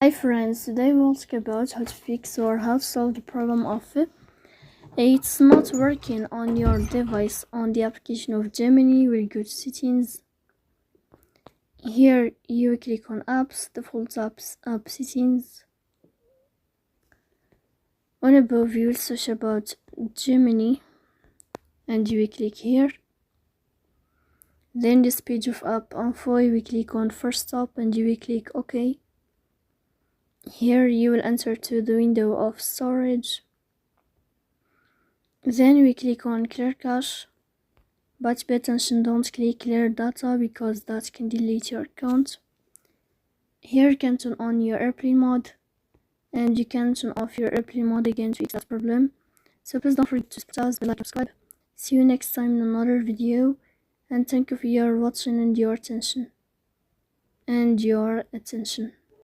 Hi friends, today we'll talk about how to fix or how to solve the problem of it's not working on your device on the application of Gemini. We'll go to settings. Here you click on apps, default apps, app settings. On above you will search about Gemini and you will click here. Then this page of app info, you will click on first stop and you will click OK. Here you will enter to the window of storage. Then we click on clear cache, but pay attention, don't click clear data because that can delete your account. Here you can turn on your airplane mode and you can turn off your airplane mode again to fix that problem. So please don't forget to like and subscribe. See you next time in another video, and thank you for your watching and your attention.